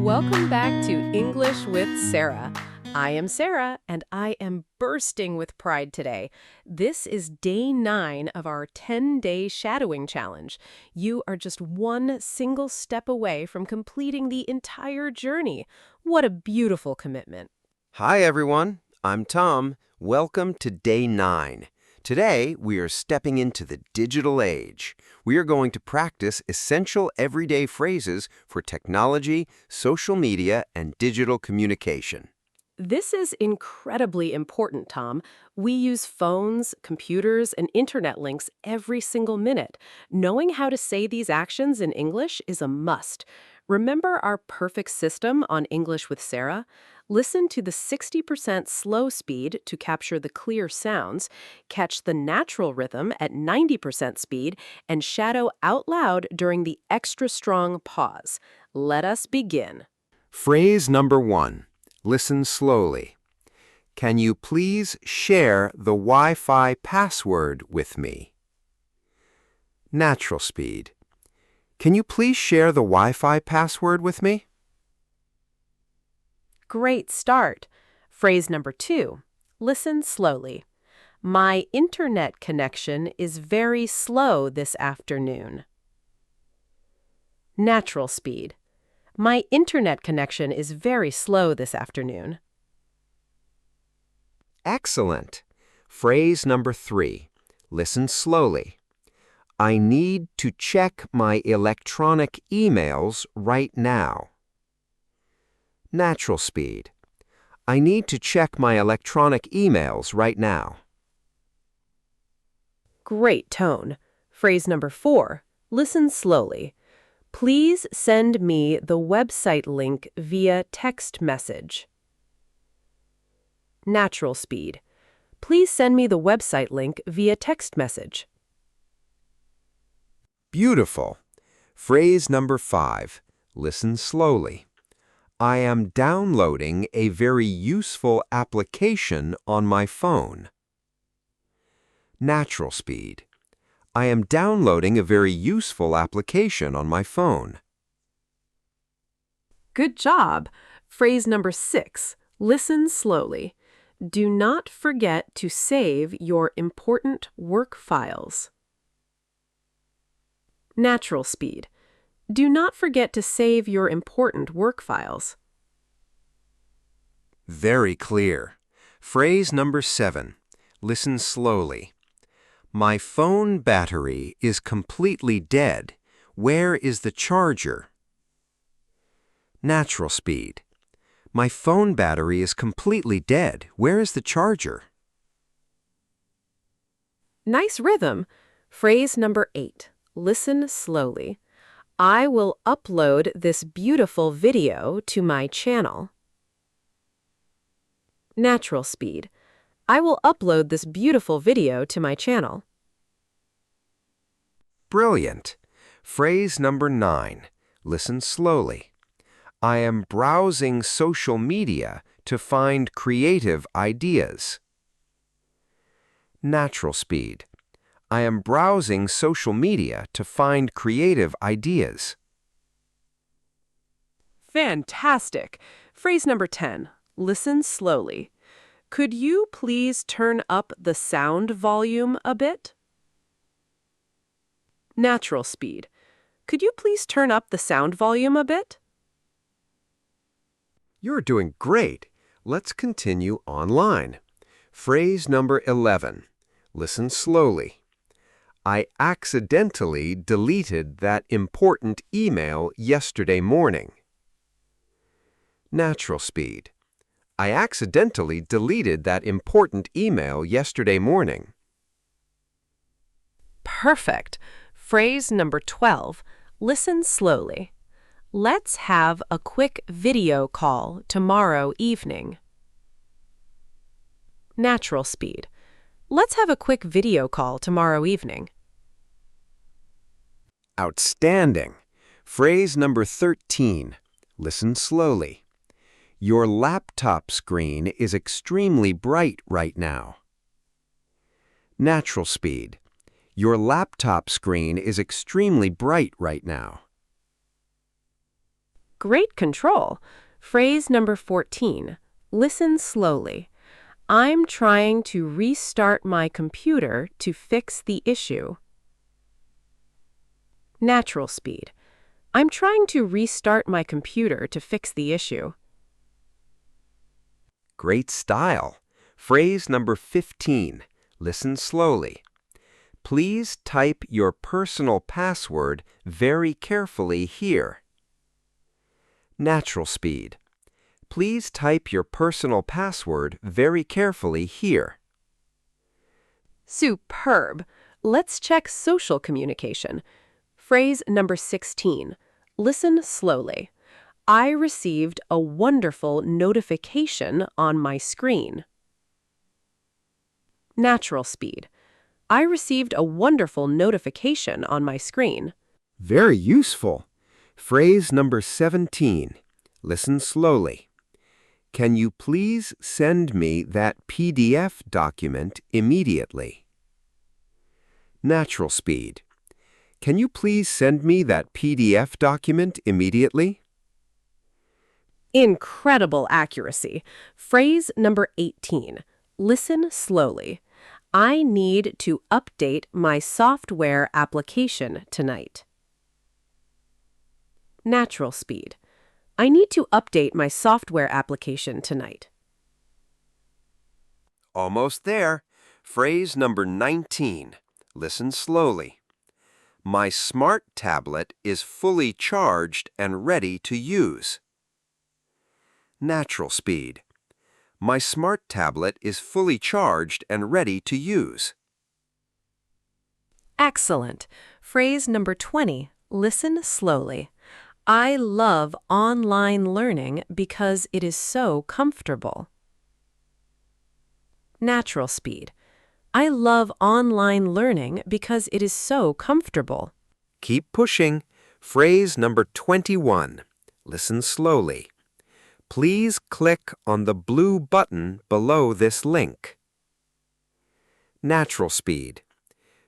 Welcome back to English with Sarah. I am Sarah, and I am bursting with pride today. This is day 9 of our 10-day shadowing challenge. You are just one single step away from completing the entire journey. What a beautiful commitment. Hi, everyone. I'm Tom. Welcome to day 9. Today, we are stepping into the digital age. We are going to practice essential everyday phrases for technology, social media, and digital communication. This is incredibly important, Tom. We use phones, computers, and internet links every single minute. Knowing how to say these actions in English is a must. Remember our perfect system on English with Sarah? Listen to the 60% slow speed to capture the clear sounds, catch the natural rhythm at 90% speed, and shadow out loud during the extra strong pause. Let us begin. Phrase number 1. Listen slowly. Can you please share the Wi-Fi password with me? Natural speed. Can you please share the Wi-Fi password with me? Great start. Phrase number 2. Listen slowly. My internet connection is very slow this afternoon. Natural speed. My internet connection is very slow this afternoon. Excellent. Phrase number 3. Listen slowly. I need to check my electronic emails right now. Natural speed. I need to check my electronic emails right now. Great tone. Phrase number 4. Listen slowly. Please send me the website link via text message. Natural speed. Please send me the website link via text message. Beautiful. Phrase number 5. Listen slowly. I am downloading a very useful application on my phone. Natural speed. I am downloading a very useful application on my phone. Good job. Phrase number 6. Listen slowly. Do not forget to save your important work files. Natural speed. Do not forget to save your important work files. Very clear. Phrase number 7. Listen slowly. My phone battery is completely dead. Where is the charger? Natural speed. My phone battery is completely dead. Where is the charger? Nice rhythm. Phrase number 8. Listen slowly. I will upload this beautiful video to my channel. Natural speed. I will upload this beautiful video to my channel. Brilliant. Phrase number 9. Listen slowly. I am browsing social media to find creative ideas. Natural speed. I am browsing social media to find creative ideas. Fantastic. Phrase number 10. Listen slowly. Could you please turn up the sound volume a bit? Natural speed. Could you please turn up the sound volume a bit? You're doing great. Let's continue online. Phrase number 11. Listen slowly. I accidentally deleted that important email yesterday morning. Natural speed. I accidentally deleted that important email yesterday morning. Perfect. Phrase number 12. Listen slowly. Let's have a quick video call tomorrow evening. Natural speed. Let's have a quick video call tomorrow evening. Outstanding. Phrase number 13. Listen slowly. Your laptop screen is extremely bright right now. Natural speed. Your laptop screen is extremely bright right now. Great control. Phrase number 14. Listen slowly. I'm trying to restart my computer to fix the issue. Natural speed. I'm trying to restart my computer to fix the issue. Great style. Phrase number 15. Listen slowly. Please type your personal password very carefully here. Natural speed. Please type your personal password very carefully here. Superb. Let's check social communication. Phrase number 16. Listen slowly. I received a wonderful notification on my screen. Natural speed. I received a wonderful notification on my screen. Very useful. Phrase number 17. Listen slowly. Can you please send me that PDF document immediately? Natural speed. Can you please send me that PDF document immediately? Incredible accuracy. Phrase number 18. Listen slowly. I need to update my software application tonight. Natural speed. I need to update my software application tonight. Almost there. Phrase number 19. Listen slowly. My smart tablet is fully charged and ready to use. Natural speed. My smart tablet is fully charged and ready to use. Excellent. Phrase number 20. Listen slowly. I love online learning because it is so comfortable. Natural speed. I love online learning because it is so comfortable. Keep pushing. Phrase number 21. Listen slowly. Please click on the blue button below this link. Natural speed.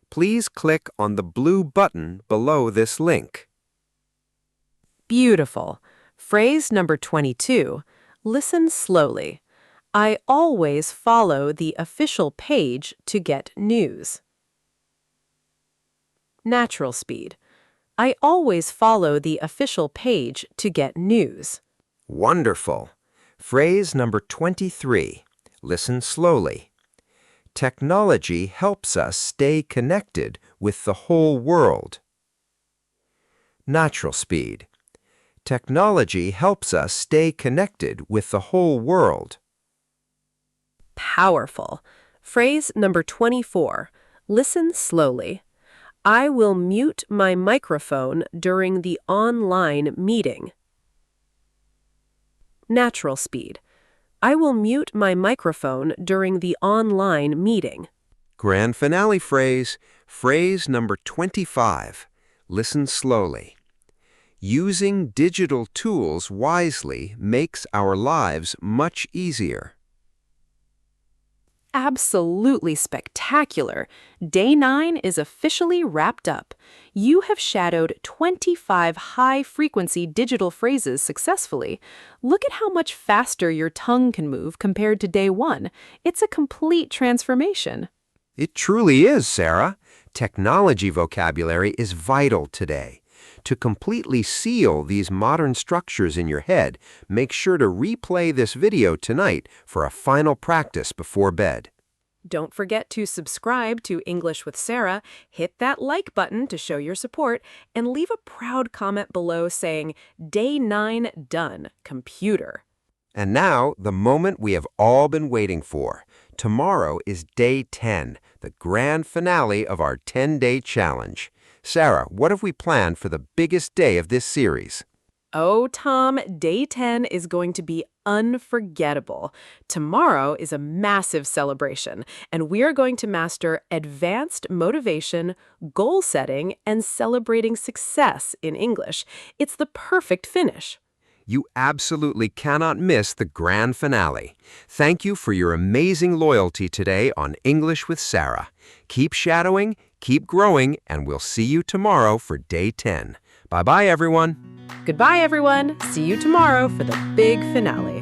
Please click on the blue button below this link. Beautiful. Phrase number 22. Listen slowly. I always follow the official page to get news. Natural speed. I always follow the official page to get news. Wonderful. Phrase number 23. Listen slowly. Technology helps us stay connected with the whole world. Natural speed. Technology helps us stay connected with the whole world. Powerful. Phrase number 24. Listen slowly. I will mute my microphone during the online meeting. Natural speed. I will mute my microphone during the online meeting. Grand finale phrase. Phrase number 25. Listen slowly. Using digital tools wisely makes our lives much easier. Absolutely spectacular. Day 9 is officially wrapped up. You have shadowed 25 high-frequency digital phrases successfully. Look at how much faster your tongue can move compared to day 1. It's a complete transformation. It truly is, Sarah. Technology vocabulary is vital today. To completely seal these modern structures in your head, make sure to replay this video tonight for a final practice before bed. Don't forget to subscribe to English with Sarah, hit that like button to show your support, and leave a proud comment below saying, Day 9 done, computer. And now, the moment we have all been waiting for. Tomorrow is day 10, the grand finale of our 10-day challenge. Sarah, what have we planned for the biggest day of this series? Oh, Tom, day 10 is going to be unforgettable. Tomorrow is a massive celebration, and we are going to master advanced motivation, goal setting, and celebrating success in English. It's the perfect finish. You absolutely cannot miss the grand finale. Thank you for your amazing loyalty today on English with Sarah. Keep shadowing, keep growing, and we'll see you tomorrow for day 10. Bye-bye, everyone. Goodbye, everyone. See you tomorrow for the big finale.